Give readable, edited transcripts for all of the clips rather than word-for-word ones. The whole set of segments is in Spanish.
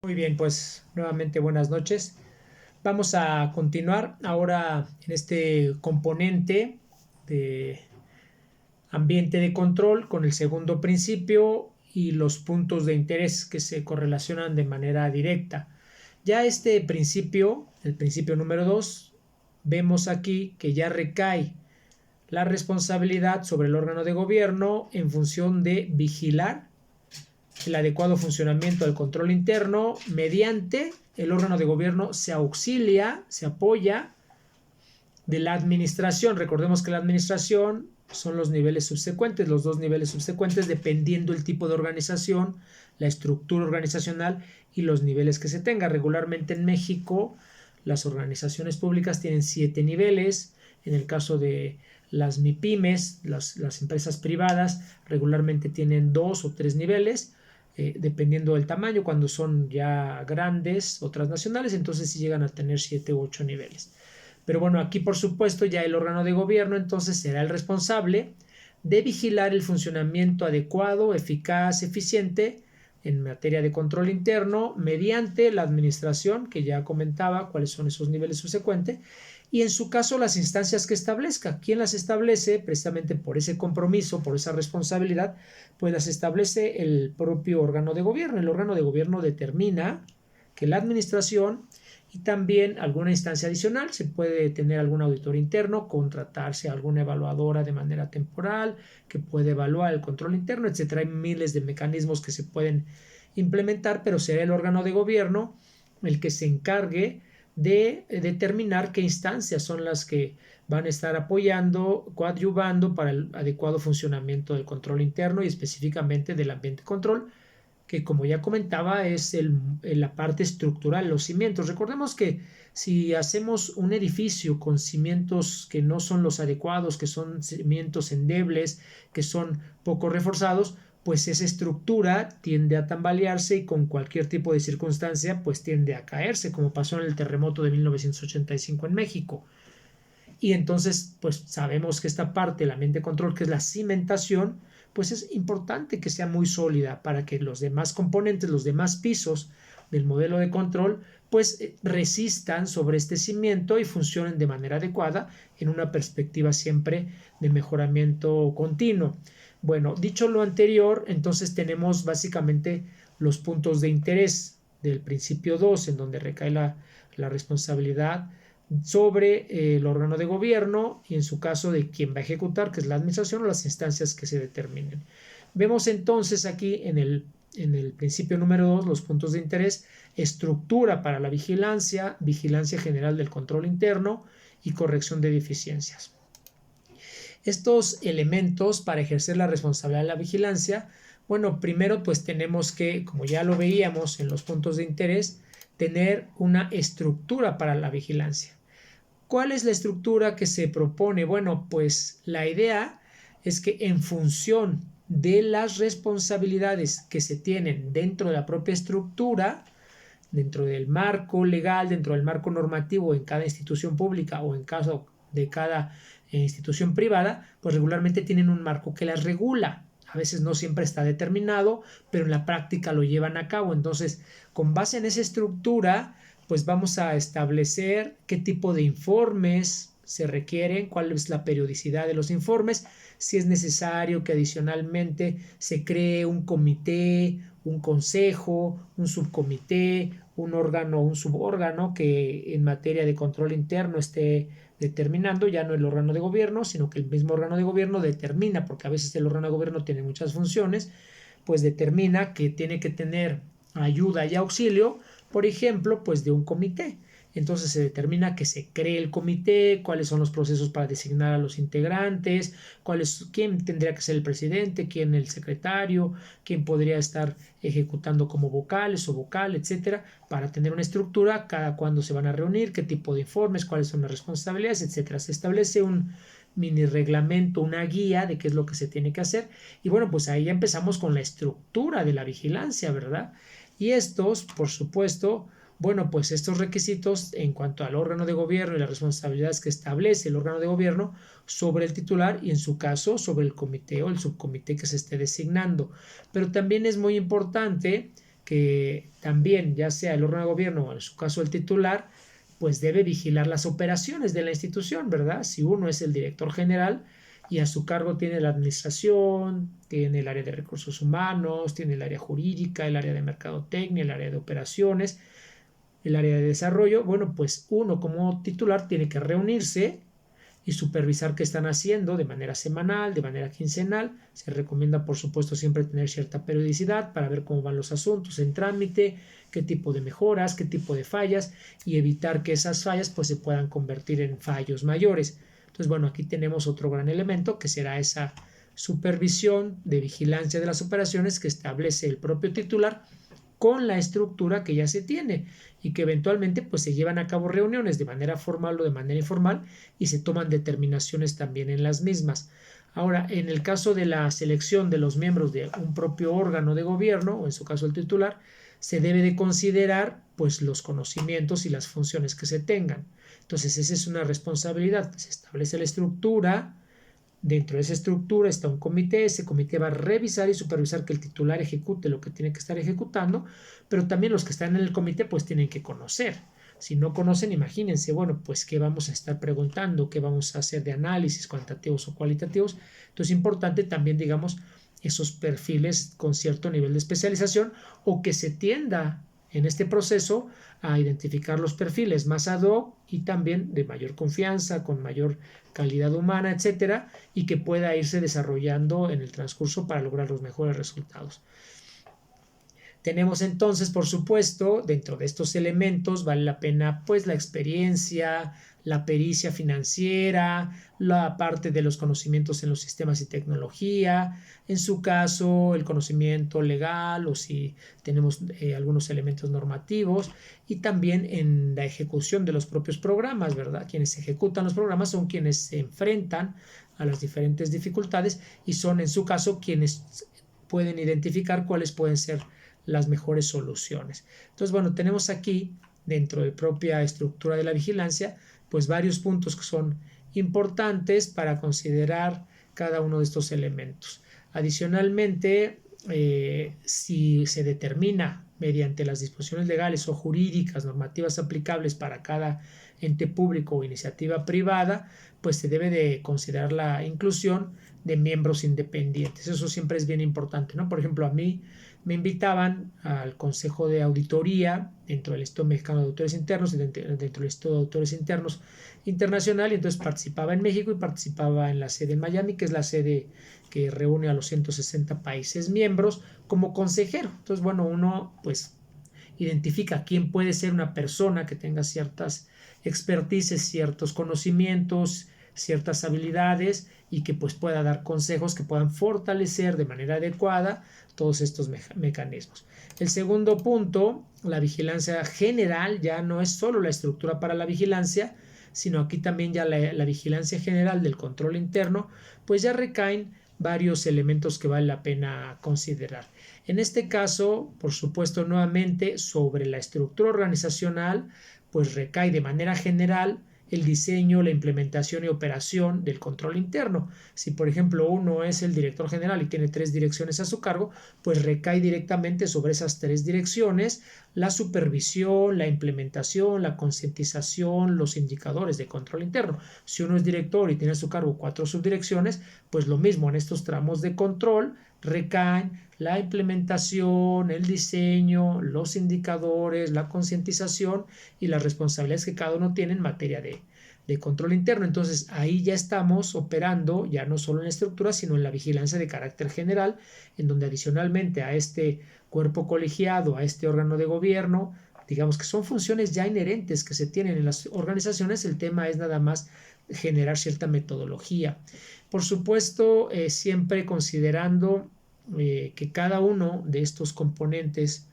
Muy bien, pues nuevamente buenas noches. Vamos a continuar ahora en este componente de ambiente de control con el segundo principio y los puntos de interés que se correlacionan de manera directa. Ya este principio, el principio número 2, vemos aquí que ya recae la responsabilidad sobre el órgano de gobierno en función de vigilar el adecuado funcionamiento del control interno mediante el órgano de gobierno se auxilia, se apoya de la administración. Recordemos que la administración son los niveles subsecuentes, los dos niveles subsecuentes, dependiendo el tipo de organización, la estructura organizacional y los niveles que se tenga. Regularmente en México las organizaciones públicas tienen 7 niveles. En el caso de las MIPIMES, las empresas privadas, regularmente tienen 2 o 3 niveles. Dependiendo del tamaño, cuando son ya grandes o transnacionales, entonces sí llegan a tener 7 u 8 niveles. Pero bueno, aquí por supuesto ya el órgano de gobierno entonces será el responsable de vigilar el funcionamiento adecuado, eficaz, eficiente en materia de control interno mediante la administración, que ya comentaba cuáles son esos niveles subsecuentes, y en su caso las instancias que establezca. ¿Quién las establece? Precisamente por ese compromiso, por esa responsabilidad, pues las establece el propio órgano de gobierno. El órgano de gobierno determina que la administración y también alguna instancia adicional, se puede tener algún auditor interno, contratarse a alguna evaluadora de manera temporal que puede evaluar el control interno, etcétera. Hay miles de mecanismos que se pueden implementar, pero será el órgano de gobierno el que se encargue de determinar qué instancias son las que van a estar apoyando, coadyuvando para el adecuado funcionamiento del control interno y específicamente del ambiente de control, que como ya comentaba es la parte estructural, los cimientos. Recordemos que si hacemos un edificio con cimientos que no son los adecuados, que son cimientos endebles, que son poco reforzados, pues esa estructura tiende a tambalearse y con cualquier tipo de circunstancia pues tiende a caerse, como pasó en el terremoto de 1985 en México. Y entonces pues sabemos que esta parte, el ambiente de control, que es la cimentación, pues es importante que sea muy sólida para que los demás componentes, los demás pisos del modelo de control, pues resistan sobre este cimiento y funcionen de manera adecuada en una perspectiva siempre de mejoramiento continuo. Bueno, dicho lo anterior, entonces tenemos básicamente los puntos de interés del principio 2, en donde recae la responsabilidad sobre el órgano de gobierno y en su caso de quien va a ejecutar, que es la administración o las instancias que se determinen. Vemos entonces aquí en el principio número 2 los puntos de interés: estructura para la vigilancia, vigilancia general del control interno y corrección de deficiencias. Estos elementos para ejercer la responsabilidad de la vigilancia, bueno, primero pues tenemos que, como ya lo veíamos en los puntos de interés, tener una estructura para la vigilancia. ¿Cuál es la estructura que se propone? Bueno, pues la idea es que en función de las responsabilidades que se tienen dentro de la propia estructura, dentro del marco legal, dentro del marco normativo en cada institución pública o en caso de cada institución privada, pues regularmente tienen un marco que las regula. A veces no siempre está determinado, pero en la práctica lo llevan a cabo. Entonces, con base en esa estructura, pues vamos a establecer qué tipo de informes se requieren, cuál es la periodicidad de los informes, si es necesario que adicionalmente se cree un comité, un consejo, un subcomité, un órgano, un subórgano que en materia de control interno esté determinando, ya no el órgano de gobierno, sino que el mismo órgano de gobierno determina, porque a veces el órgano de gobierno tiene muchas funciones, pues determina que tiene que tener ayuda y auxilio, por ejemplo, pues de un comité. Entonces se determina que se cree el comité, cuáles son los procesos para designar a los integrantes, quién tendría que ser el presidente, quién el secretario, quién podría estar ejecutando como vocales o vocal, etcétera, para tener una estructura, cada cuándo se van a reunir, qué tipo de informes, cuáles son las responsabilidades, etcétera. Se establece un mini reglamento, una guía de qué es lo que se tiene que hacer. Y bueno, pues ahí ya empezamos con la estructura de la vigilancia, ¿verdad? Y estos, por supuesto, bueno, pues estos requisitos en cuanto al órgano de gobierno y las responsabilidades que establece el órgano de gobierno sobre el titular y en su caso sobre el comité o el subcomité que se esté designando. Pero también es muy importante que también, ya sea el órgano de gobierno o en su caso el titular, pues debe vigilar las operaciones de la institución, ¿verdad? Si uno es el director general y a su cargo tiene la administración, tiene el área de recursos humanos, tiene el área jurídica, el área de mercadotecnia, el área de operaciones, el área de desarrollo, bueno, pues uno como titular tiene que reunirse y supervisar qué están haciendo de manera semanal, de manera quincenal. Se recomienda, por supuesto, siempre tener cierta periodicidad para ver cómo van los asuntos en trámite, qué tipo de mejoras, qué tipo de fallas y evitar que esas fallas pues se puedan convertir en fallos mayores. Entonces, bueno, aquí tenemos otro gran elemento que será esa supervisión de vigilancia de las operaciones que establece el propio titular con la estructura que ya se tiene y que eventualmente pues se llevan a cabo reuniones de manera formal o de manera informal y se toman determinaciones también en las mismas. Ahora, en el caso de la selección de los miembros de un propio órgano de gobierno, o en su caso el titular, se debe de considerar pues los conocimientos y las funciones que se tengan. Entonces, esa es una responsabilidad. Se establece la estructura. Dentro de esa estructura está un comité, ese comité va a revisar y supervisar que el titular ejecute lo que tiene que estar ejecutando, pero también los que están en el comité pues tienen que conocer. Si no conocen, imagínense, bueno, pues qué vamos a estar preguntando, qué vamos a hacer de análisis cuantitativos o cualitativos. Entonces es importante también, digamos, esos perfiles con cierto nivel de especialización o que se tienda en este proceso a identificar los perfiles más ad hoc y también de mayor confianza, con mayor calidad humana, etcétera, y que pueda irse desarrollando en el transcurso para lograr los mejores resultados. Tenemos entonces, por supuesto, dentro de estos elementos vale la pena pues la experiencia, la pericia financiera, la parte de los conocimientos en los sistemas y tecnología, en su caso el conocimiento legal o si tenemos algunos elementos normativos y también en la ejecución de los propios programas, ¿verdad? Quienes ejecutan los programas son quienes se enfrentan a las diferentes dificultades y son en su caso quienes pueden identificar cuáles pueden ser las mejores soluciones. Entonces, bueno, tenemos aquí dentro de la propia estructura de la vigilancia, pues varios puntos que son importantes para considerar cada uno de estos elementos. Adicionalmente, si se determina mediante las disposiciones legales o jurídicas normativas aplicables para cada ente público o iniciativa privada, pues se debe de considerar la inclusión de miembros independientes. Eso siempre es bien importante, ¿no? Por ejemplo, a mí me invitaban al Consejo de Auditoría dentro del Instituto Mexicano de Auditores Internos y dentro del Instituto de Auditores Internos Internacional, y entonces participaba en México y participaba en la sede en Miami, que es la sede que reúne a los 160 países miembros como consejero. Entonces, bueno, uno pues identifica quién puede ser una persona que tenga ciertas expertices, ciertos conocimientos, ciertas habilidades y que pues pueda dar consejos que puedan fortalecer de manera adecuada todos estos mecanismos. El segundo punto, la vigilancia general, ya no es solo la estructura para la vigilancia, sino aquí también ya la vigilancia general del control interno, pues ya recaen varios elementos que vale la pena considerar. En este caso, por supuesto, nuevamente sobre la estructura organizacional, pues recae de manera general el diseño, la implementación y operación del control interno. Si, por ejemplo, uno es el director general y tiene 3 direcciones a su cargo, pues recae directamente sobre esas 3 direcciones la supervisión, la implementación, la concientización, los indicadores de control interno. Si uno es director y tiene a su cargo 4 subdirecciones, pues lo mismo en estos tramos de control recaen la implementación, el diseño, los indicadores, la concientización y las responsabilidades que cada uno tiene en materia de control interno. Entonces ahí ya estamos operando ya no solo en la estructura, sino en la vigilancia de carácter general, en donde adicionalmente a este cuerpo colegiado, a este órgano de gobierno, digamos que son funciones ya inherentes que se tienen en las organizaciones, el tema es nada más generar cierta metodología. Por supuesto, siempre considerando que cada uno de estos componentes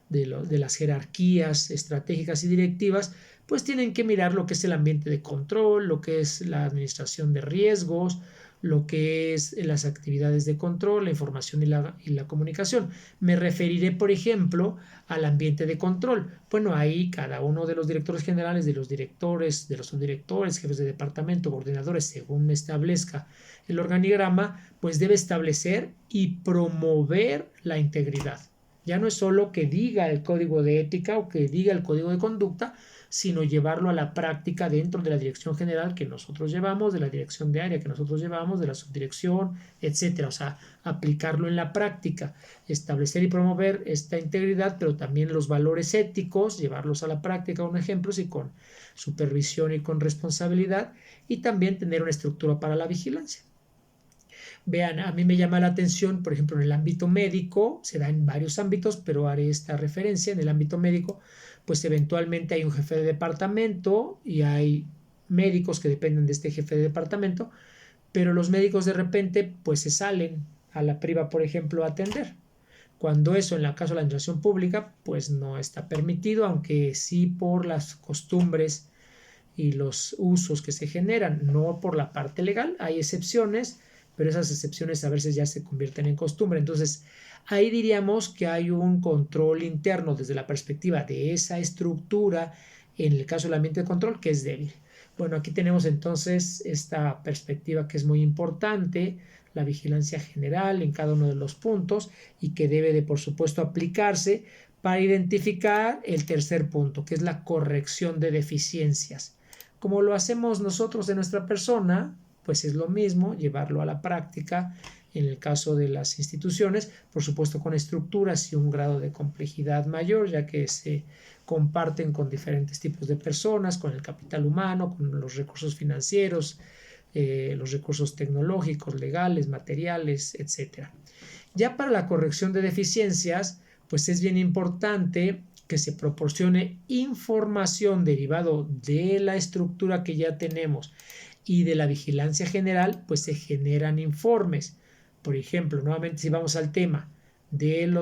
de las jerarquías estratégicas y directivas, pues tienen que mirar lo que es el ambiente de control, lo que es la administración de riesgos, lo que es las actividades de control, la información y la comunicación. Me referiré, por ejemplo, al ambiente de control. Bueno, ahí cada uno de los directores generales, de los directores, de los subdirectores, jefes de departamento, coordinadores, según establezca el organigrama, pues debe establecer y promover la integridad. Ya no es solo que diga el código de ética o que diga el código de conducta, sino llevarlo a la práctica dentro de la dirección general que nosotros llevamos, de la dirección de área que nosotros llevamos, de la subdirección, etcétera. O sea, aplicarlo en la práctica, establecer y promover esta integridad, pero también los valores éticos, llevarlos a la práctica con ejemplos y con supervisión y con responsabilidad, y también tener una estructura para la vigilancia. Vean, a mí me llama la atención, por ejemplo, en el ámbito médico, se da en varios ámbitos, pero haré esta referencia. En el ámbito médico, pues eventualmente hay un jefe de departamento y hay médicos que dependen de este jefe de departamento, pero los médicos de repente pues se salen a la priva, por ejemplo, a atender. Cuando eso en el caso de la administración pública pues no está permitido, aunque sí por las costumbres y los usos que se generan, no por la parte legal. Hay excepciones, pero esas excepciones a veces ya se convierten en costumbre. Entonces, ahí diríamos que hay un control interno desde la perspectiva de esa estructura, en el caso del ambiente de control, que es débil. Bueno, aquí tenemos entonces esta perspectiva que es muy importante, la vigilancia general en cada uno de los puntos y que debe de, por supuesto, aplicarse para identificar el tercer punto, que es la corrección de deficiencias. Como lo hacemos nosotros de nuestra persona, pues es lo mismo llevarlo a la práctica en el caso de las instituciones, por supuesto con estructuras y un grado de complejidad mayor, ya que se comparten con diferentes tipos de personas, con el capital humano, con los recursos financieros, los recursos tecnológicos, legales, materiales, etc. Ya para la corrección de deficiencias, pues es bien importante que se proporcione información derivado de la estructura que ya tenemos y de la vigilancia general, pues se generan informes. Por ejemplo, nuevamente si vamos al tema del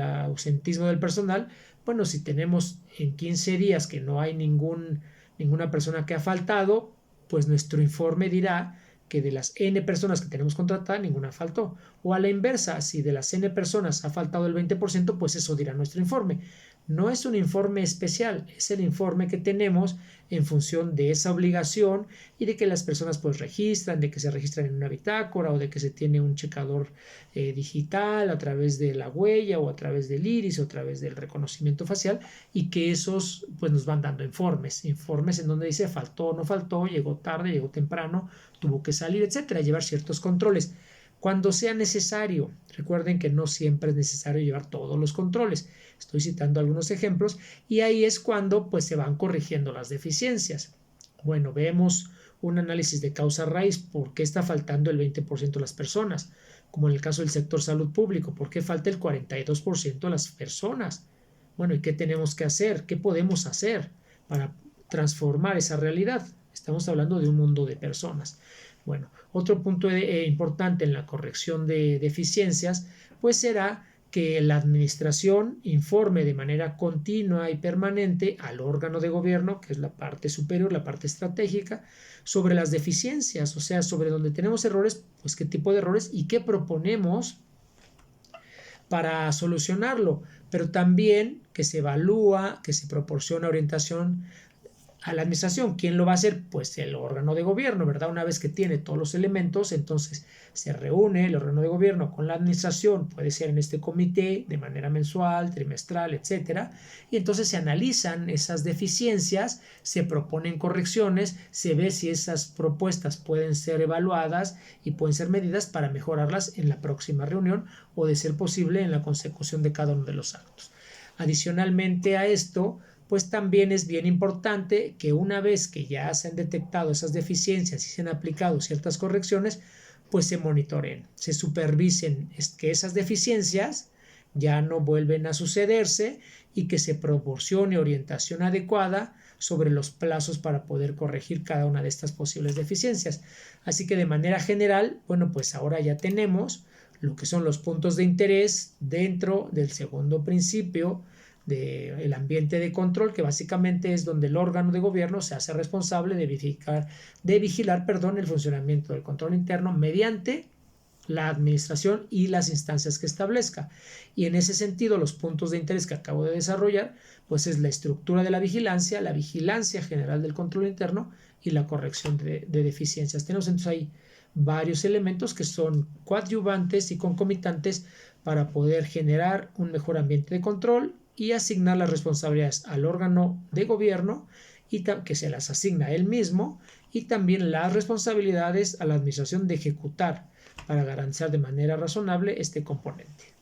ausentismo del personal, bueno, si tenemos en 15 días que no hay ninguna persona que ha faltado, pues nuestro informe dirá que de las N personas que tenemos contratadas, ninguna faltó. O a la inversa, si de las N personas ha faltado el 20%, pues eso dirá nuestro informe. No es un informe especial, es el informe que tenemos en función de esa obligación y de que las personas pues registran, de que se registran en una bitácora o de que se tiene un checador digital a través de la huella o a través del iris o a través del reconocimiento facial, y que esos pues nos van dando informes en donde dice faltó, no faltó, llegó tarde, llegó temprano, tuvo que salir, etcétera, llevar ciertos controles. Cuando sea necesario, recuerden que no siempre es necesario llevar todos los controles. Estoy citando algunos ejemplos y ahí es cuando pues se van corrigiendo las deficiencias. Bueno, vemos un análisis de causa raíz, ¿por qué está faltando el 20% de las personas? Como en el caso del sector salud público, ¿por qué falta el 42% de las personas? Bueno, ¿y qué tenemos que hacer? ¿Qué podemos hacer para transformar esa realidad? Estamos hablando de un mundo de personas. Bueno, otro punto importante en la corrección de deficiencias, pues será que la administración informe de manera continua y permanente al órgano de gobierno, que es la parte superior, la parte estratégica, sobre las deficiencias, o sea, sobre donde tenemos errores, pues qué tipo de errores y qué proponemos para solucionarlo, pero también que se evalúa, que se proporciona orientación a la administración. ¿Quién lo va a hacer? Pues el órgano de gobierno, ¿verdad? Una vez que tiene todos los elementos, entonces se reúne el órgano de gobierno con la administración, puede ser en este comité de manera mensual, trimestral, etcétera, y entonces se analizan esas deficiencias, se proponen correcciones, se ve si esas propuestas pueden ser evaluadas y pueden ser medidas para mejorarlas en la próxima reunión o, de ser posible, en la consecución de cada uno de los actos. Adicionalmente a esto, pues también es bien importante que una vez que ya se han detectado esas deficiencias y se han aplicado ciertas correcciones, pues se monitoreen, se supervisen que esas deficiencias ya no vuelven a sucederse y que se proporcione orientación adecuada sobre los plazos para poder corregir cada una de estas posibles deficiencias. Así que de manera general, bueno, pues ahora ya tenemos lo que son los puntos de interés dentro del segundo principio del ambiente de control, que básicamente es donde el órgano de gobierno se hace responsable de vigilar el funcionamiento del control interno mediante la administración y las instancias que establezca. Y en ese sentido, los puntos de interés que acabo de desarrollar, pues es la estructura de la vigilancia general del control interno y la corrección de deficiencias. Tenemos entonces ahí varios elementos que son coadyuvantes y concomitantes para poder generar un mejor ambiente de control y asignar las responsabilidades al órgano de gobierno y que se las asigna él mismo, y también las responsabilidades a la administración de ejecutar para garantizar de manera razonable este componente.